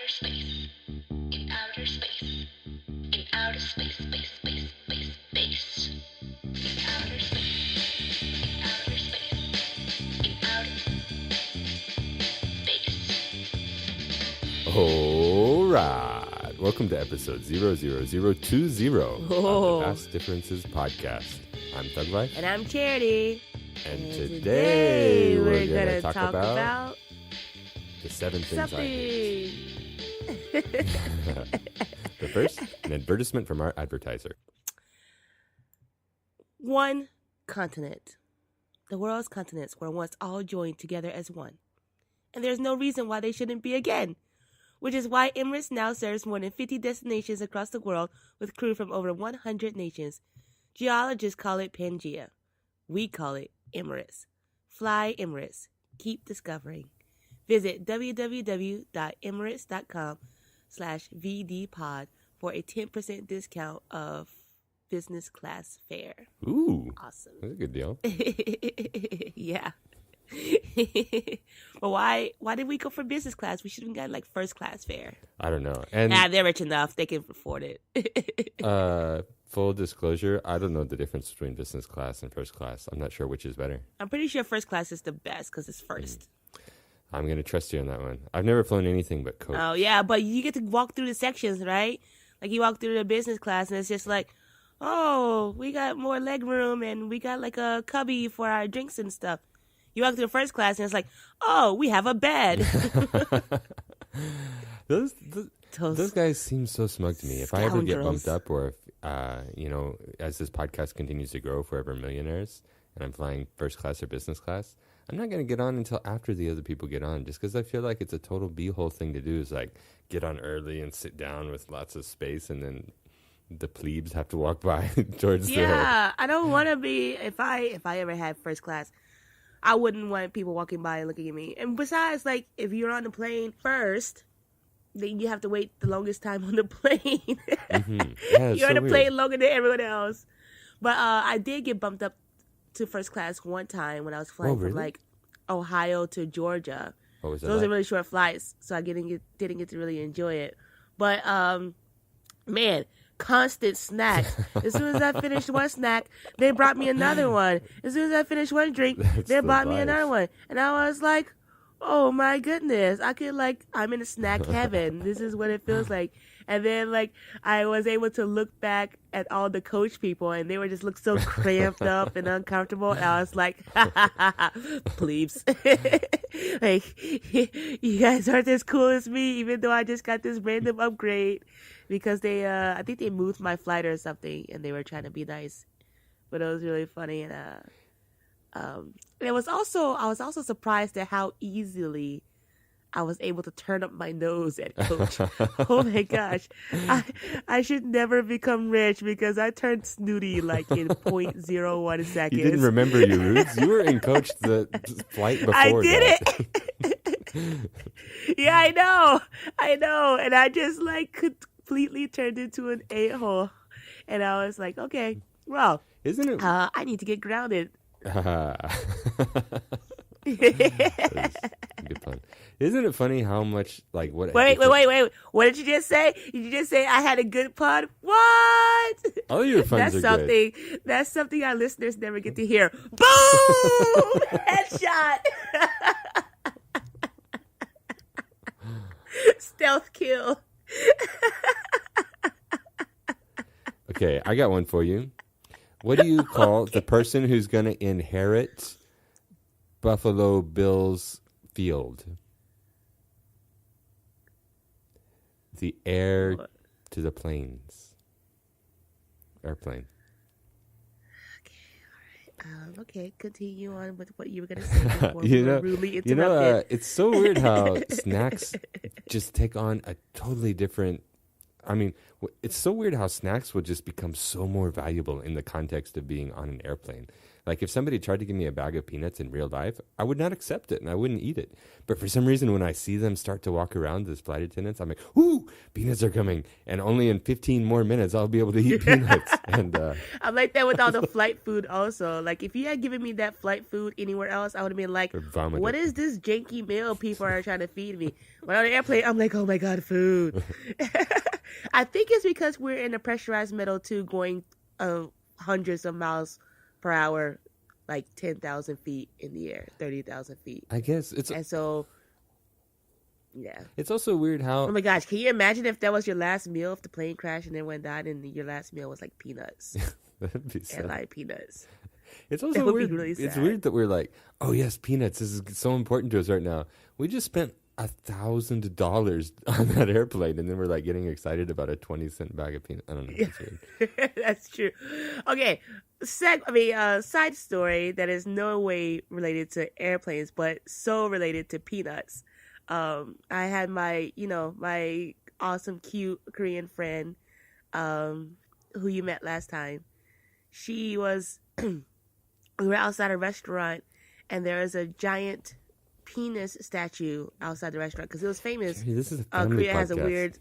outer space, in outer space, in outer space, space, space, space, space, in outer space, in outer space, in outer space. All right. Welcome to episode 00020 of the Vast Differences podcast. I'm ThügLife. And I'm Charity. And today we're going to talk about the 7 things I hate. something. The first, an advertisement from our advertiser. One continent. The world's continents were once all joined together as one. And there's no reason why they shouldn't be again. Which is why Emirates now serves more than 50 destinations across the world with crew from over 100 nations. Geologists call it Pangea. We call it Emirates. Fly Emirates. Keep discovering. Visit www.emirates.com/VDpod for a 10% discount of business class fare. Ooh. Awesome. That's a good deal. Yeah. But why did we go for business class? We should have gotten like first class fare. I don't know. And they're rich enough. They can afford it. full disclosure, I don't know the difference between business class and first class. I'm not sure which is better. I'm pretty sure first class is the best because it's first. I'm going to trust you on that one. I've never flown anything but coach. Oh, yeah. But you get to walk through the sections, right? Like you walk through the business class and it's just like, oh, we got more leg room and we got like a cubby for our drinks and stuff. You walk through the first class and it's like, oh, we have a bed. Those guys seem so smug to me. If I ever get scoundrels. bumped up or if, as this podcast continues to grow, if we're ever millionaires and I'm flying first class or business class, I'm not going to get on until after the other people get on, just because I feel like it's a total b-hole thing to do is like get on early and sit down with lots of space and then the plebes have to walk by towards Yeah, I don't want to be, if I ever had first class, I wouldn't want people walking by and looking at me. And besides, like, if you're on the plane first, then you have to wait the longest time on the plane. Mm-hmm. Yeah, You're on the weird. plane longer than everyone else. But I did get bumped up to first class one time when I was flying really? from, like, Ohio to Georgia. What was it Those like? are really short flights, so I didn't get to really enjoy it. But, man, constant snacks. As soon as I finished one snack, they brought me another one. As soon as I finished one drink, they the brought me life. another one. And I was like, oh my goodness, I'm in a snack heaven. This is what it feels like. And then, like, I was able to look back at all the coach people, and they were just look so cramped up and uncomfortable. And I was like, ha, ha, ha, ha, plebes. Like, you guys aren't as cool as me, even though I just got this random upgrade. Because I think they moved my flight or something, and they were trying to be nice. But it was really funny. And I was also surprised at how easily I was able to turn up my nose at Coach. Oh my gosh. I should never become rich because I turned snooty like in 0.01 seconds. You didn't remember your roots? You were in Coach the flight before I did that. it. Yeah, I know. And I just like completely turned into an a-hole. And I was like, okay, well, Isn't it? I need to get grounded. Good pun. Isn't it funny how much like what? Wait. What did you just say? Did you just say I had a good pun? What? All your puns are good. That's something our listeners never get to hear. Boom! Headshot. Stealth kill. Okay, I got one for you. What do you call the person who's going to inherit Buffalo Bills field? The heir to the planes. Airplane. Okay, continue on with what you were going to say before we were rudely interrupted. It's so weird how snacks just take on a totally different... I mean, it's so weird how snacks will just become so more valuable in the context of being on an airplane. Like if somebody tried to give me a bag of peanuts in real life, I would not accept it and I wouldn't eat it. But for some reason, when I see them start to walk around as flight attendants, I'm like, "Ooh, peanuts are coming!" And only in 15 more minutes, I'll be able to eat peanuts. And I'm like that with all the flight food also. Like if you had given me that flight food anywhere else, I would have been like, what is this janky meal people are trying to feed me? When on the airplane, I'm like, oh my God, food. I think it's because we're in a pressurized metal too, going hundreds of miles per hour, like 10,000 feet in the air, 30,000 feet. I guess And so, yeah. it's also weird how Oh my gosh, can you imagine if that was your last meal, if the plane crashed and everyone died and your last meal was like peanuts? that'd be sad. Airline peanuts. It's That also would be weird. really It's sad. weird that we're like, oh yes, peanuts. This is so important to us right now. We just spent $1,000 on that airplane, and then we're like getting excited about a 20-cent bag of peanuts. I don't know. It's weird. That's true. Okay, side story that is no way related to airplanes, but so related to peanuts. I had my awesome, cute Korean friend, who you met last time. She was, we were outside a restaurant, and there was a giant penis statue outside the restaurant because it was famous. Hey, this is a family Korea has a podcast. weird,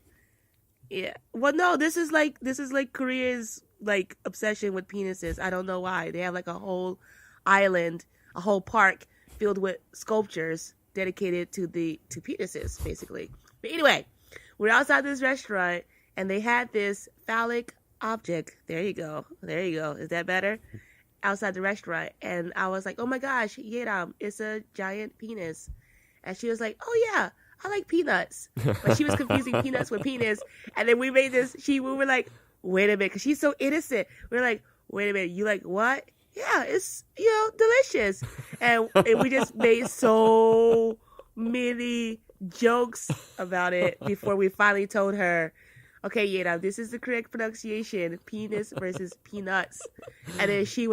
yeah. Well, no, this is like Korea's like obsession with penises. I don't know why. They have like a whole island, a whole park filled with sculptures dedicated to penises, basically. But anyway, we're outside this restaurant, and they had this phallic object. There you go. Is that better? Outside the restaurant, and I was like, "Oh my gosh, Yeram, it's a giant penis," and she was like, "Oh yeah, I like peanuts," but she was confusing peanuts with penis, and then we made this. We were like, "Wait a minute," because she's so innocent. We were like, "Wait a minute, you like what?" Yeah, it's delicious, and we just made so many jokes about it before we finally told her, okay, Yeda, this is the correct pronunciation, penis versus peanuts. And then she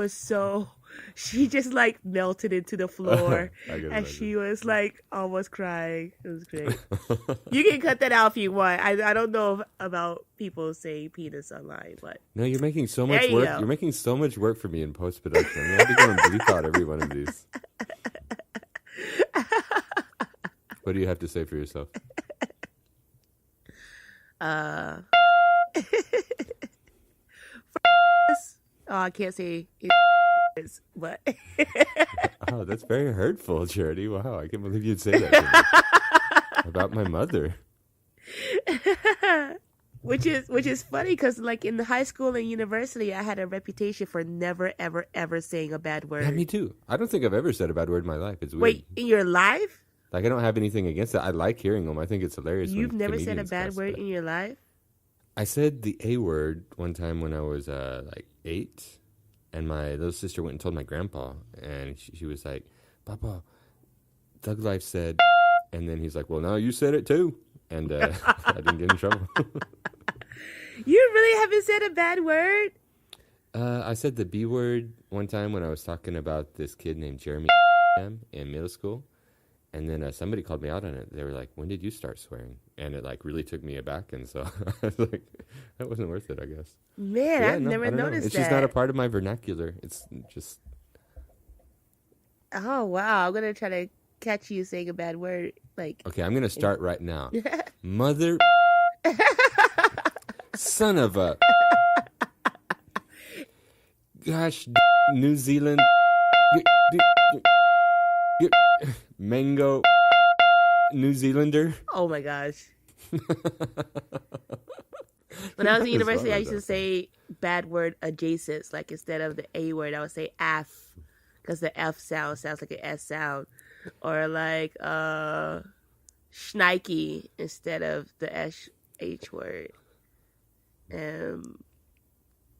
just like melted into the floor. And she was like almost crying. It was great. You can cut that out if you want. I don't know about people saying penis online, but No, you're making so much There you work. go. You're making so much work for me in post production. I'm gonna have to go and bleep out every one of these. What do you have to say for yourself? I can't say it is, but Oh, that's very hurtful, Charity. Wow, I can't believe you'd say that to me. About my mother. which is funny because like in the high school and university, I had a reputation for never ever ever saying a bad word. Yeah, me too. I don't think I've ever said a bad word in my life. It's weird. Wait, in your life, Like, I don't have anything against it. I like hearing them. I think it's hilarious. when you've never said a comedians bad cuss, word but- in your life? I said the A word one time when I was like 8, and my little sister went and told my grandpa, and she was like, "Papa, ThügLife said," and then he's like, "Well, now you said it too," and I didn't get in trouble. You really haven't said a bad word? I said the B word one time when I was talking about this kid named Jeremy in middle school, and then somebody called me out on it. They were like, "When did you start swearing?" And it like really took me aback, and so I was like, "That wasn't worth it, I guess." Man, Yeah, I've no, never I don't know. noticed It's that. just not a part of my vernacular. It's just Oh wow, I'm gonna try to catch you saying a bad word. Like, okay. I'm gonna start right now. Mother, son of a, gosh, New Zealand, mango, New Zealander. oh my gosh. When I was in university, I used to say bad word adjacents. Like instead of the A word, I would say F, because the F sounds like an S sound, or like schnikey instead of the SH word.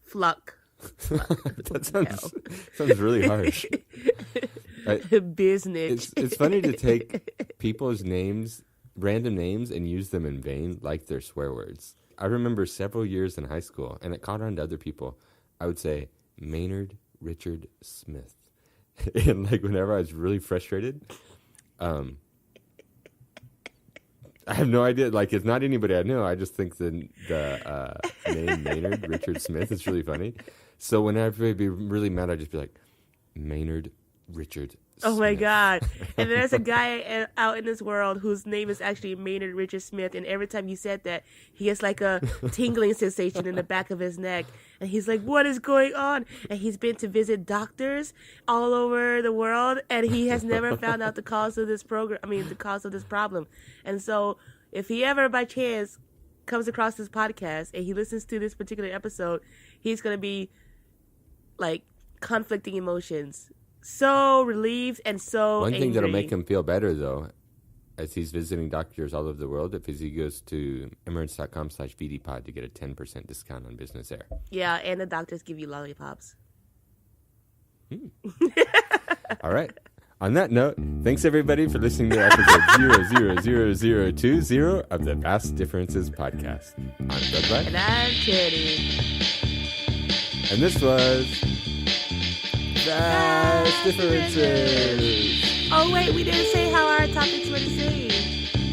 Fluck. That sounds really harsh. Business. It's funny to take people's names, random names, and use them in vain like they're swear words. I remember several years in high school, and it caught on to other people. I would say Maynard Richard Smith, and like whenever I was really frustrated, I have no idea. Like it's not anybody I know. I just think the name Maynard Richard Smith is really funny. So whenever I'd be really mad, I'd just be like, Maynard Richard Oh my Smith. God. And there's a guy out in this world whose name is actually Maynard Richard Smith. And every time you said that, he gets like a tingling sensation in the back of his neck. And he's like, what is going on? And he's been to visit doctors all over the world. And he has never found out the cause of this the cause of this problem. And so if he ever by chance comes across this podcast and he listens to this particular episode, he's going to be like conflicting emotions. So relieved and so One angry. thing that'll make him feel better, though, as he's visiting doctors all over the world, if he goes to emirates.com/VDPod to get a 10% discount on business air. Yeah, and the doctors give you lollipops. All right. On that note, thanks everybody for listening to episode 00020 of the Vast Differences podcast. I'm ThügLife. And I'm Kitty. And this was Vast Differences. Oh, wait, we didn't say how our topics were the same.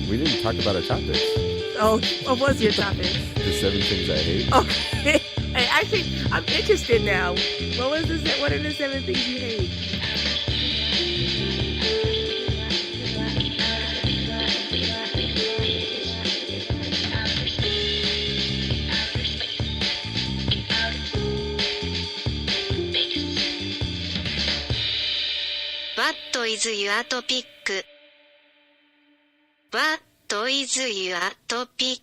We didn't talk about our topics. Oh, what was your topic? The 7 things I hate. Okay. Hey, actually, I'm interested now. What are the 7 things you hate? What is your topic? What is your topic?